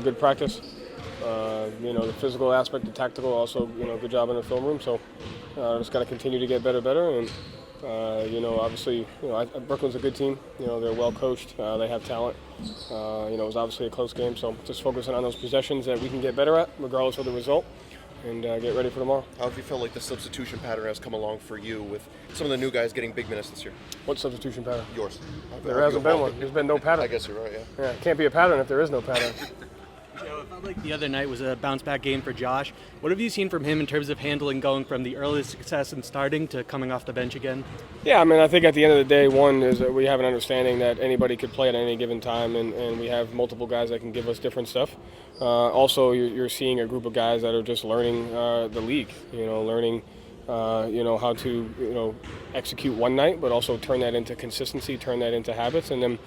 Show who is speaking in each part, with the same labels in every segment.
Speaker 1: good practice. The physical aspect, the tactical, also, good job in the film room. So just got to continue to get better. And, obviously, Brooklyn's a good team. They're well coached. They have talent. It was obviously a close game. So just focusing on those possessions that we can get better at, regardless of the result, and get ready for tomorrow.
Speaker 2: How have you felt like the substitution pattern has come along for you with some of the new guys getting big minutes this year?
Speaker 1: What substitution pattern?
Speaker 2: Yours.
Speaker 1: There hasn't been one. There's been no pattern.
Speaker 2: I guess you're right, yeah.
Speaker 1: Yeah, it can't be a pattern if there is no pattern.
Speaker 3: Joe, it felt like the other night was a bounce-back game for Josh. What have you seen from him in terms of handling going from the early success and starting to coming off the bench again?
Speaker 1: Yeah, I think at the end of the day, one is that we have an understanding that anybody could play at any given time, and we have multiple guys that can give us different stuff. Also, you're seeing a group of guys that are just learning the league, learning how to, execute one night, but also turn that into consistency, turn that into habits, and then,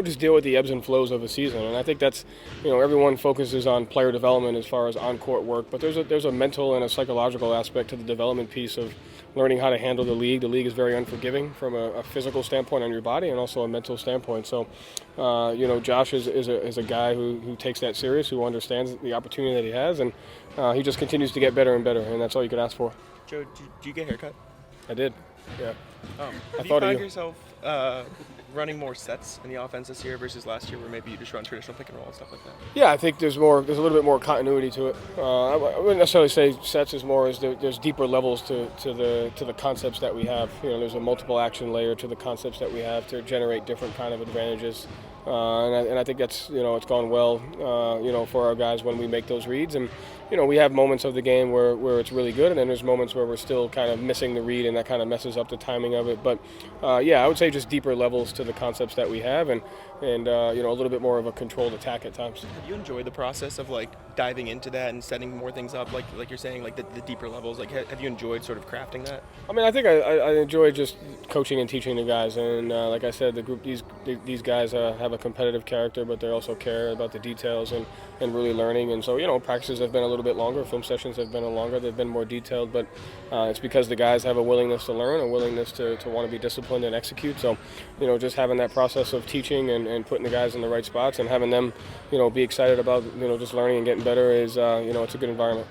Speaker 1: just deal with the ebbs and flows of a season. And I think that's, everyone focuses on player development as far as on-court work, but there's a mental and a psychological aspect to the development piece of learning how to handle the league. The league is very unforgiving from a physical standpoint on your body and also a mental standpoint. So, Josh is a guy who takes that serious, who understands the opportunity that he has, and he just continues to get better and better, and that's all you can ask for.
Speaker 4: Joe, do you get a haircut?
Speaker 1: I did, yeah.
Speaker 4: Have you found yourself running more sets in the offense this year versus last year, where maybe you just run traditional pick and roll and stuff like that?
Speaker 1: Yeah, I think there's a little bit more continuity to it. I wouldn't necessarily say sets is more as there's deeper levels to the concepts that we have. There's a multiple action layer to the concepts that we have to generate different kind of advantages. And I think that's, it's gone well, for our guys when we make those reads. And, we have moments of the game where it's really good, and then there's moments where we're still kind of missing the read, and that kind of messes up the timing of it. But, I would say just deeper levels to the concepts that we have, and a little bit more of a controlled attack at times.
Speaker 4: Have you enjoyed the process of, diving into that and setting more things up, like you're saying, the deeper levels? Have you enjoyed sort of crafting that?
Speaker 1: I think I enjoy just coaching and teaching the guys, and like I said, the group, these guys have a competitive character, but they also care about the details and really learning. And so, practices have been a little bit longer, film sessions have been longer, they've been more detailed, but it's because the guys have a willingness to learn, a willingness to want to be disciplined and execute. So, just having that process of teaching and putting the guys in the right spots and having them, be excited about, just learning and getting better is, it's a good environment.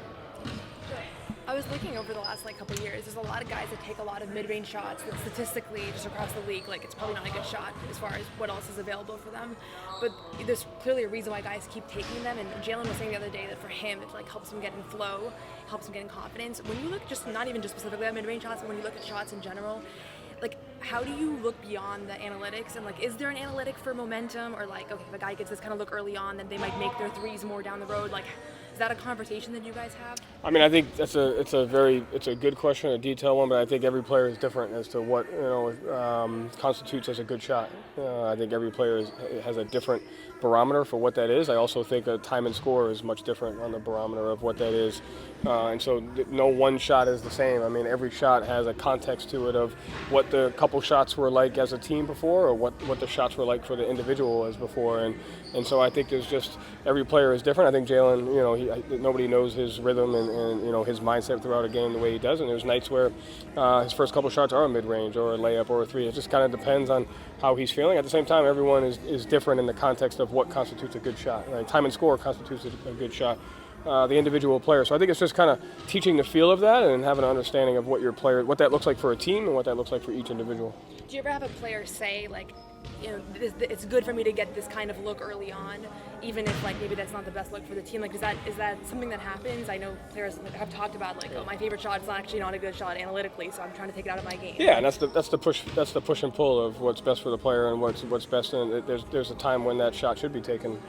Speaker 5: I was looking over the last couple of years, there's a lot of guys that take a lot of mid-range shots that statistically just across the league, it's probably not a good shot as far as what else is available for them. But there's clearly a reason why guys keep taking them, and Jalen was saying the other day that for him it helps him get in flow, helps him get in confidence. When you look not even just specifically at mid-range shots, but when you look at shots in general, how do you look beyond the analytics? And is there an analytic for momentum, or okay, if a guy gets this kind of look early on, then they might make their threes more down the road? Is that a conversation that you guys have?
Speaker 1: I think it's a good question, a detailed one, but I think every player is different as to what constitutes as a good shot. I think every player has a different barometer for what that is. I also think a time and score is much different on the barometer of what that is. And so no one shot is the same. Every shot has a context to it of what the couple shots were like as a team before, or what the shots were like for the individual as before. And so I think there's just, every player is different. I think Jalen, nobody knows his rhythm and his mindset throughout a game the way he does. And there's nights where his first couple shots are a mid-range or a layup or a three. It just kind of depends on how he's feeling. At the same time, everyone is different in the context of what constitutes a good shot. Right? Time and score constitutes a good shot. The individual player. So I think it's just kind of teaching the feel of that and having an understanding of what that looks like for a team and what that looks like for each individual.
Speaker 5: Do you ever have a player say, it's good for me to get this kind of look early on, even if maybe that's not the best look for the team? Is that something that happens? I know players have talked about my favorite shot is actually not a good shot analytically, so I'm trying to take it out of my game.
Speaker 1: Yeah, and that's the push and pull of what's best for the player and what's best. And there's a time when that shot should be taken.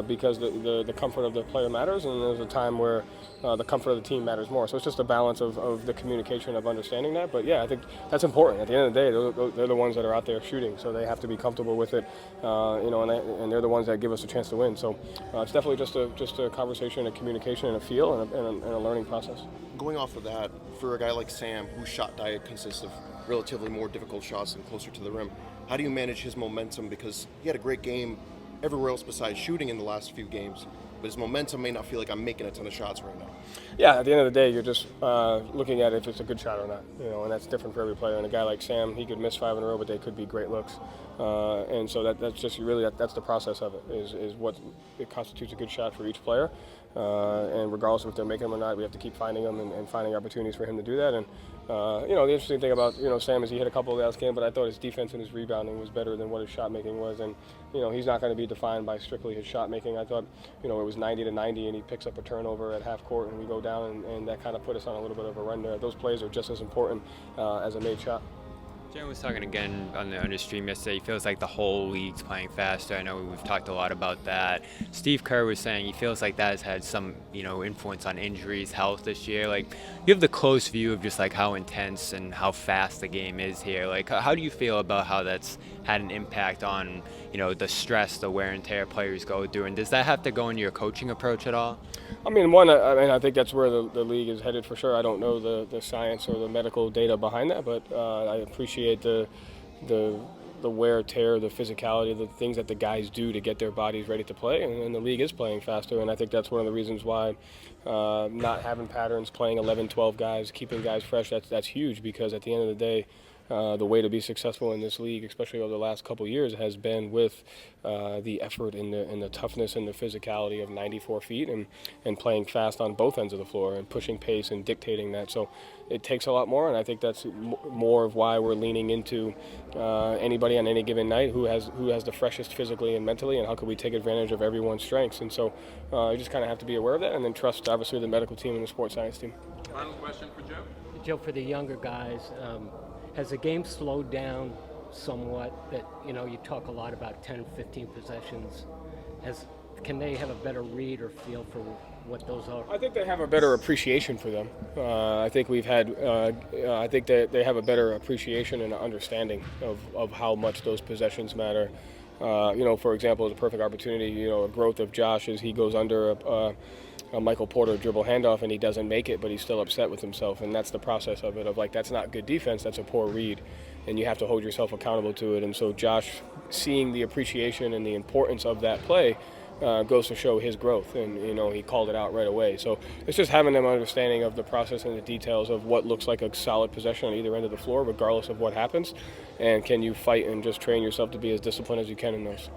Speaker 1: Because the comfort of the player matters, and there's a time where the comfort of the team matters more. So it's just a balance of the communication of understanding that. But yeah, I think that's important. At the end of the day, they're the ones that are out there shooting, so they have to be comfortable with it, and they're the ones that give us a chance to win. So it's definitely just a conversation, a communication, and a feel, and a learning process.
Speaker 2: Going off of that, for a guy like Sam, whose shot diet consists of relatively more difficult shots and closer to the rim, how do you manage his momentum? Because he had a great game everywhere else besides shooting in the last few games, but his momentum may not feel like I'm making a ton of shots right now.
Speaker 1: Yeah, at the end of the day, you're just looking at if it's a good shot or not, and that's different for every player. And a guy like Sam, he could miss 5 in a row, but they could be great looks. And so that's just really that's the process of it is what it constitutes a good shot for each player. And regardless of if they're making them or not, we have to keep finding them and finding opportunities for him to do that. And the interesting thing about Sam is he hit a couple of last game, but I thought his defense and his rebounding was better than what his shot making was. And he's not going to be defined by strictly his shot making. I thought it was 90-90, and he picks up a turnover at half court, and we go down, and that kind of put us on a little bit of a run there. Those plays are just as important as a made shot.
Speaker 6: Jen was talking again on the stream yesterday. He feels like the whole league's playing faster. I know we've talked a lot about that. Steve Kerr was saying he feels like that has had some, influence on injuries, health this year. Like, you have the close view of just like how intense and how fast the game is here. Like, how do you feel about how that's had an impact on, the stress, the wear and tear players go through? And does that have to go into your coaching approach at all?
Speaker 1: I think that's where the league is headed for sure. I don't know the science or the medical data behind that, but I appreciate the wear, tear, the physicality, the things that the guys do to get their bodies ready to play, and the league is playing faster, and I think that's one of the reasons why not having patterns, playing 11, 12 guys, keeping guys fresh, that's huge, because at the end of the day, the way to be successful in this league, especially over the last couple of years, has been with the effort and the toughness and the physicality of 94 feet and playing fast on both ends of the floor and pushing pace and dictating that. So it takes a lot more, and I think that's more of why we're leaning into anybody on any given night who has the freshest physically and mentally, and how can we take advantage of everyone's strengths. And so you just kind of have to be aware of that, and then trust, obviously, the medical team and the sports science team.
Speaker 7: Final question for Joe.
Speaker 8: Joe, for the younger guys, has the game slowed down somewhat? That you talk a lot about 10, 15 possessions. Can they have a better read or feel for what those are?
Speaker 1: I think they have a better appreciation for them. I think I think that they have a better appreciation and understanding of how much those possessions matter. For example, it's a perfect opportunity. A growth of Josh is he goes under a Michael Porter dribble handoff and he doesn't make it, but he's still upset with himself, and that's the process of it. Of like, that's not good defense, that's a poor read, and you have to hold yourself accountable to it. And so Josh, seeing the appreciation and the importance of that play, goes to show his growth, and he called it out right away. So it's just having them understanding of the process and the details of what looks like a solid possession on either end of the floor, regardless of what happens, and can you fight and just train yourself to be as disciplined as you can in those.